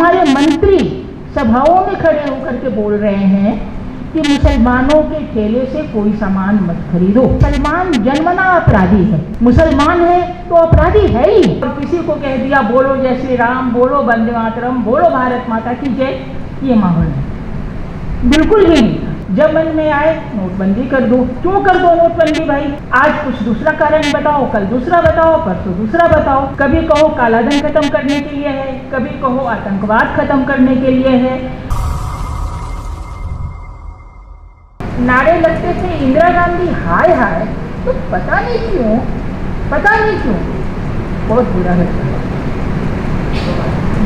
हमारे मंत्री सभाओं में खड़े होकर के बोल रहे हैं कि मुसलमानों के ठेले से कोई सामान मत खरीदो। मुसलमान जन्मना अपराधी है, मुसलमान है तो अपराधी है ही। और किसी को कह दिया बोलो जय श्री राम, बोलो वंदे मातरम, बोलो भारत माता की जय, ये माहौल है बिल्कुल भी नहीं। जब मन में आए नोटबंदी कर दो। क्यों कर दो नोटबंदी भाई? आज कुछ दूसरा कारण बताओ, कल दूसरा बताओ, परसों दूसरा बताओ। कभी कहो कालाधन खत्म करने के लिए है, कभी कहो आतंकवाद खत्म करने के लिए है। नारे लगते थे इंदिरा गांधी हाय हाय, तो पता नहीं क्यों बहुत बुरा लगता है।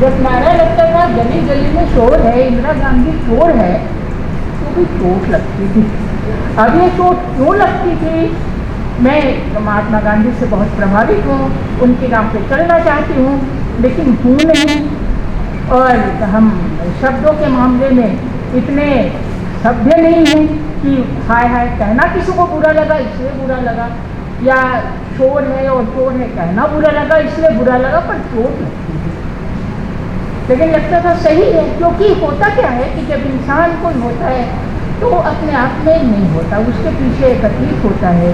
जब नारा लगता था गली गली में शोर है, इंदिरा गांधी चोर है, तो भी चोट लगती थी। अब ये चोट क्यों लगती थी? मैं महात्मा गांधी से बहुत प्रभावित हूँ, उनके नाम पे चलना चाहती हूँ, लेकिन हूँ नहीं। और हम शब्दों के मामले में इतने सभ्य नहीं हैं कि हाय हाय कहना किसी को बुरा लगा इसलिए बुरा लगा, या शोर है और चोर है कहना बुरा लगा इसलिए बुरा लगा, पर चोट लगती थी। लेकिन लगता था सही है, क्योंकि होता क्या है कि जब इंसान कोई होता है तो अपने आप में नहीं होता, उसके पीछे एक अतीत होता है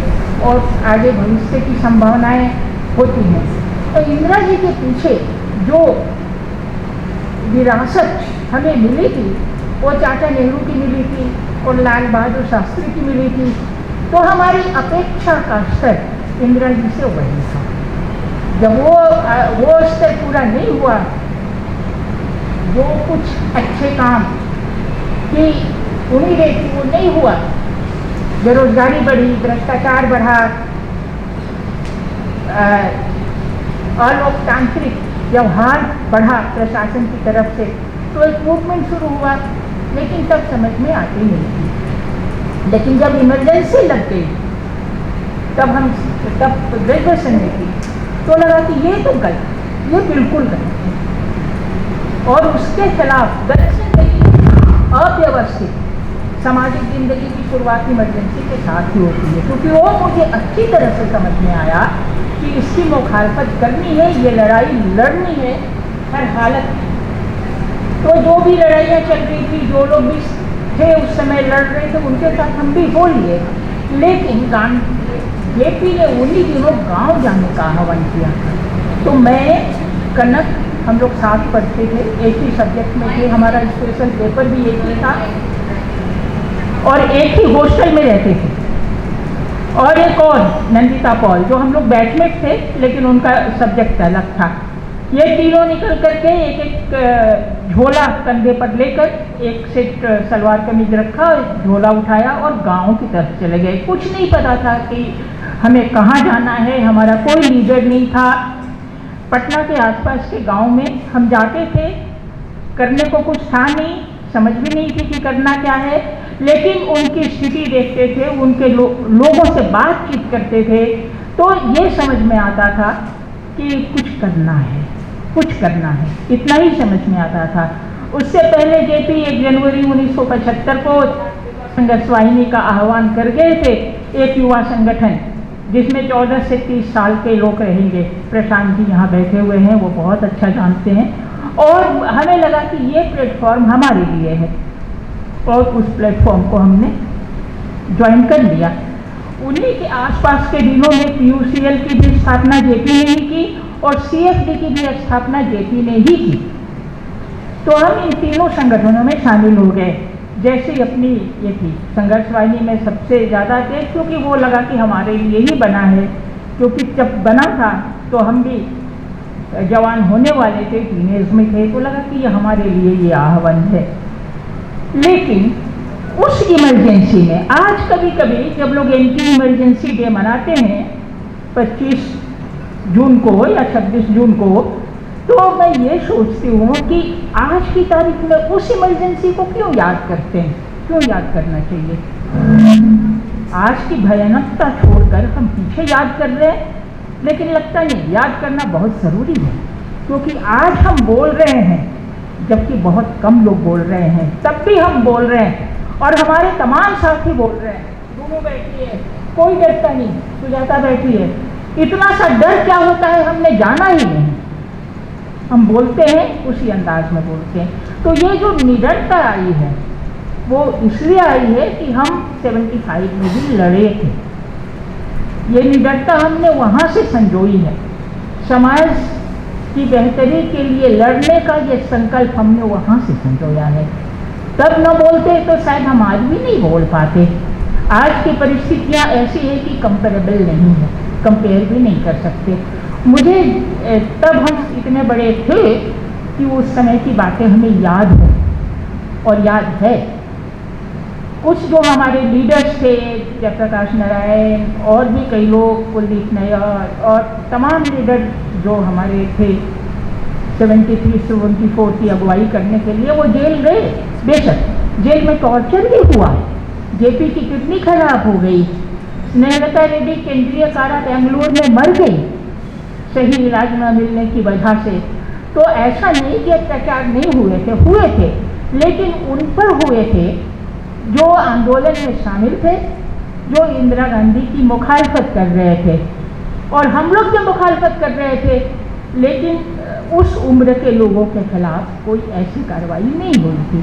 और आगे भविष्य की संभावनाएं होती हैं। तो इंदिरा जी के पीछे जो विरासत हमें मिली थी वो चाचा नेहरू की मिली थी और लाल बहादुर शास्त्री की मिली थी। तो हमारी अपेक्षा का स्तर इंदिरा जी से वही था। जब वो स्तर पूरा नहीं हुआ, जो कुछ अच्छे काम की उम्मीदें थी वो नहीं हुआ, बेरोजगारी बढ़ी, भ्रष्टाचार बढ़ा, अलोकतांत्रिक व्यवहार बढ़ा प्रशासन की तरफ से, तो एक मूवमेंट शुरू हुआ, लेकिन तब समझ में आती नहीं थी। लेकिन जब इमरजेंसी लग गई, तब ग्रेजुएशन में थी, तो लगा कि ये तो गलत, ये बिल्कुल गलत है। और उसके खिलाफ अव्यवस्थित सामाजिक जिंदगी की शुरुआत इमरजेंसी के साथ ही होती है, क्योंकि वो मुझे अच्छी तरह से समझ में आया कि इसकी मुखालफत करनी है, ये लड़ाई लड़नी है हर हालत में। तो जो भी लड़ाइयाँ चल रही थी, जो लोग भी थे उस समय लड़ रहे थे, उनके साथ हम भी हो लिए। लेकिन जेपी ने उन्हीं दिनों गांव जाने का आह्वान किया था। तो मैं कनक, हम लोग साथ पढ़ते थे, एक ही सब्जेक्ट में थे, हमारा स्पेशल पेपर भी एक ही था और एक ही हॉस्टल में रहते थे। और एक और नंदिता पॉल, जो हम लोग बैचमेट थे लेकिन उनका सब्जेक्ट अलग था। ये तीनों निकल करके एक एक झोला कंधे पर लेकर, एक सेट सलवार कमीज रखा, झोला उठाया और गांव की तरफ चले गए। कुछ नहीं पता था कि हमें कहाँ जाना है, हमारा कोई लीडर नहीं था। पटना के आसपास के गांव में हम जाते थे, करने को कुछ था नहीं, समझ भी नहीं थी कि करना क्या है, लेकिन उनकी स्थिति देखते थे, उनके लोगों से बातचीत करते थे, तो ये समझ में आता था कि कुछ करना है, इतना ही समझ में आता था। उससे पहले जेपी 1 जनवरी 1975 को संघर्ष वाहिनी का आह्वान कर गए थे, एक युवा संगठन जिसमें 14 से 30 साल के लोग रहेंगे। प्रशांत जी यहाँ बैठे हुए हैं, वो बहुत अच्छा जानते हैं। और हमें लगा कि ये प्लेटफॉर्म हमारे लिए है और उस प्लेटफॉर्म को हमने ज्वाइन कर लिया। उन्हीं के आसपास के दिनों में पीयूसीएल की भी स्थापना जेपी ने ही की और सीएफडी की भी स्थापना जेपी ने ही की। तो हम इन तीनों संगठनों में शामिल हो गए। जैसे अपनी ये थी संघर्ष वाहिनी में सबसे ज़्यादा थे, क्योंकि वो लगा कि हमारे लिए ही बना है, क्योंकि जब बना था तो हम भी जवान होने वाले थे, टीनेज में थे, तो लगा कि ये हमारे लिए ये आह्वान है। लेकिन उस इमरजेंसी में आज कभी कभी जब लोग एंटी इमरजेंसी डे मनाते हैं 25 जून को या 26 जून को, तो मैं ये सोचती हूँ कि आज की तारीख में उस इमरजेंसी को क्यों याद करते हैं, क्यों याद करना चाहिए? आज की भयानकता छोड़कर हम पीछे याद कर रहे हैं, लेकिन लगता नहीं याद करना बहुत ज़रूरी है, क्योंकि आज हम बोल रहे हैं जबकि बहुत कम लोग बोल रहे हैं, तब भी हम बोल रहे हैं और हमारे तमाम साथी बोल रहे हैं। दोनों बैठी है, कोई डरता नहीं, सुजाता बैठी है। इतना सा डर क्या होता है हमने जाना ही नहीं। हम बोलते हैं उसी अंदाज में बोलते हैं। तो ये जो निडरता आई है वो इसलिए आई है कि हम 75 में भी लड़े थे। ये निडरता हमने वहाँ से संजोई है। समाज की बेहतरी के लिए लड़ने का ये संकल्प हमने वहाँ से संजोया है। तब न बोलते तो शायद हम आज भी नहीं बोल पाते। आज की परिस्थितियाँ ऐसी है कि कंपेरेबल नहीं है, कंपेयर भी नहीं कर सकते। मुझे तब हम इतने बड़े थे कि उस समय की बातें हमें याद हो और याद है। कुछ जो हमारे लीडर्स थे, जयप्रकाश नारायण और भी कई लोग, कुलदीप नैयर और तमाम लीडर जो हमारे थे 73-74 की अगुवाई करने के लिए, वो जेल गए। बेशक जेल में टॉर्चर भी हुआ, जेपी की किडनी खराब हो गई, स्नेहलता रेड्डी केंद्रीय कारा बेंगलुरु में मर गई सही इलाज न मिलने की वजह से। तो ऐसा नहीं कि अत्याचार नहीं हुए थे, लेकिन उन पर हुए थे जो आंदोलन में शामिल थे, जो इंदिरा गांधी की मुखालफत कर रहे थे। और हम लोग भी मुखालफत कर रहे थे, लेकिन उस उम्र के लोगों के खिलाफ कोई ऐसी कार्रवाई नहीं हुई थी।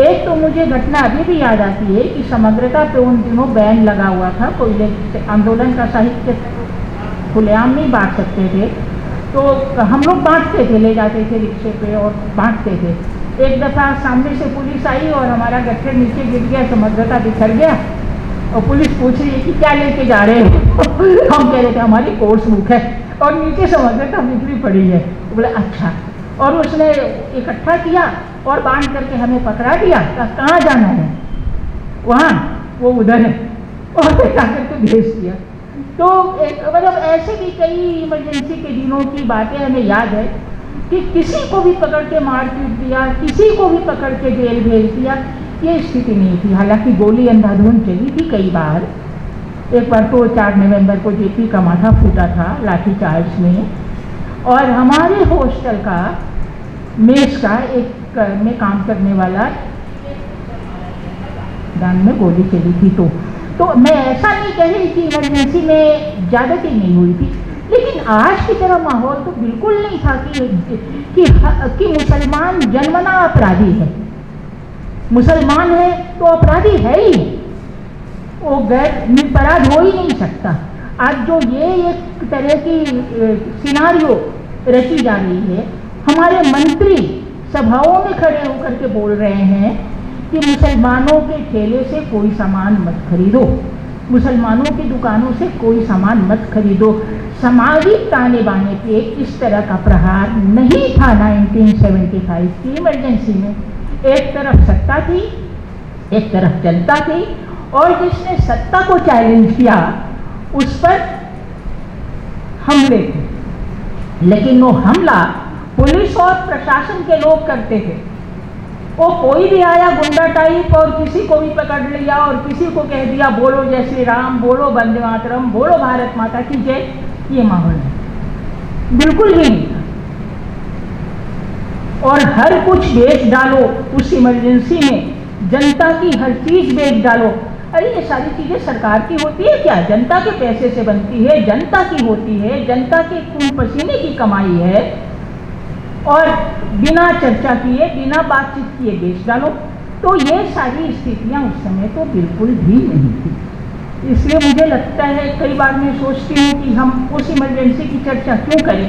एक तो मुझे घटना अभी भी याद आती है कि समग्रता पे उन दिनों बैन लगा हुआ था, कोई आंदोलन का साहित्य खुलेआम नहीं बांट सकते थे, तो हम लोग बांटते थे, ले जाते थे रिक्शे पे और बांटते थे। एक दफ़ा सामने से पुलिस आई और हमारा गट्ठर नीचे गिर गया, समग्रता बिखर गया और पुलिस पूछ रही है कि क्या लेके जा रहे हो हम कह रहे थे हमारी कोर्स बुक है और नीचे समग्रता बिखरी पड़ी है। तो बोले अच्छा, और उसने इकट्ठा किया और बांध करके हमें पकड़ा दिया। कहाँ जाना है? वहाँ, वो उधर है, और फिर जाकर के भेज दिया। तो मतलब ऐसे भी कई इमरजेंसी के दिनों की बातें हमें याद है कि किसी को भी पकड़ के मार पीट दिया, किसी को भी पकड़ के जेल भेज दिया, ये स्थिति नहीं थी। हालांकि गोली अंधाधुंध चली थी कई बार। एक बार तो 4 नवंबर को जेपी का माथा फूटा था लाठीचार्ज में, और हमारे हॉस्टल का मेस का एक में काम करने वाला दान में गोली चली थी। तो मैं ऐसा नहीं कह रही कि इमरजेंसी में ज्यादती नहीं हुई थी, लेकिन आज की तरह माहौल तो बिल्कुल नहीं था कि मुसलमान जन्मना अपराधी है। मुसलमान है तो अपराधी है ही, वो गैर निरपराध हो ही नहीं सकता। आज जो ये एक तरह की सिनारियो रची जा रही है, हमारे मंत्री सभाओं में खड़े होकर के बोल रहे हैं कि मुसलमानों के ठेले से कोई सामान मत खरीदो, मुसलमानों की दुकानों से कोई सामान मत खरीदो। सामाजिक ताने बाने पे इस तरह का प्रहार नहीं था 1975 की इमरजेंसी में। एक तरफ सत्ता थी, एक तरफ जनता थी, और जिसने सत्ता को चैलेंज किया उस पर हमले थे। लेकिन वो हमला पुलिस और प्रशासन के लोग करते थे। वो कोई भी आया गुंडा टाइप और किसी को भी पकड़ लिया और किसी को कह दिया बोलो जय श्री राम, बोलो वंदे मातरम, बोलो भारत माता की जय, ये माहौल है बिल्कुल भी नहीं था। और हर कुछ बेच डालो उस इमरजेंसी में, जनता की हर चीज बेच डालो। अरे ये सारी चीजें सरकार की होती है क्या? जनता के पैसे से बनती है, जनता की होती है, जनता के खून पसीने की कमाई है, और बिना चर्चा किए, बिना बातचीत किए बेच डालो। तो ये सारी स्थितियां उस समय तो बिल्कुल भी नहीं थी। इसलिए मुझे लगता है, कई बार मैं सोचती हूँ कि हम उस इमरजेंसी की चर्चा क्यों करें,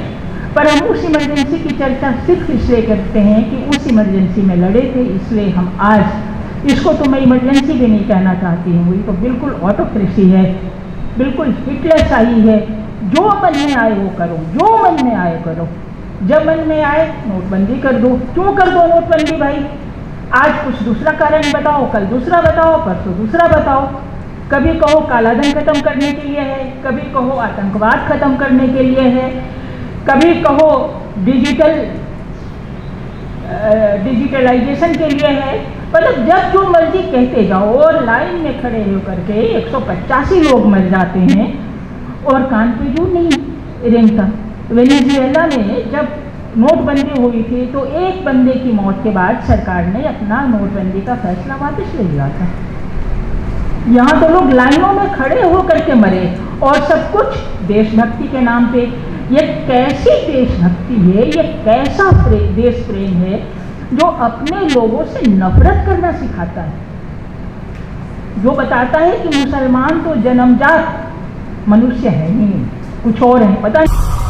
पर हम उस इमरजेंसी की चर्चा सिर्फ इसलिए करते हैं कि उस इमरजेंसी में लड़े थे, इसलिए हम आज इसको तो मैं इमरजेंसी भी नहीं कहना चाहती हूँ, ये तो बिल्कुल ऑटोक्रेसी है, बिल्कुल हिटलरशाही है। जो मन में आए वो करो, जो मन में आए करो। जब मन में आए नोटबंदी कर दो। क्यों कर दो नोटबंदी भाई? आज कुछ दूसरा कारण बताओ, कल दूसरा बताओ, परसों दूसरा बताओ। कभी कहो कालाधन खत्म करने के लिए है, कभी कहो आतंकवाद खत्म करने के लिए है, कभी कहो डिजिटलाइजेशन के लिए है। मतलब जब जो मर्जी कहते जाओ, और लाइन में खड़े होकर के 185 लोग मर जाते हैं और कान पे जू नहीं रेंगता। वेनेजुएला में जब नोटबंदी हुई थी तो एक बंदे की मौत के बाद सरकार ने अपना नोटबंदी का फैसला वापस ले लिया था। यहाँ तो लोग लाइनों में खड़े होकर के मरे, और सब कुछ देशभक्ति के नाम पे। ये कैसी देशभक्ति है, ये कैसा देश प्रेम है जो अपने लोगों से नफरत करना सिखाता है, जो बताता है कि मुसलमान तो जन्मजात मनुष्य है नहीं, कुछ और है, पता नहीं।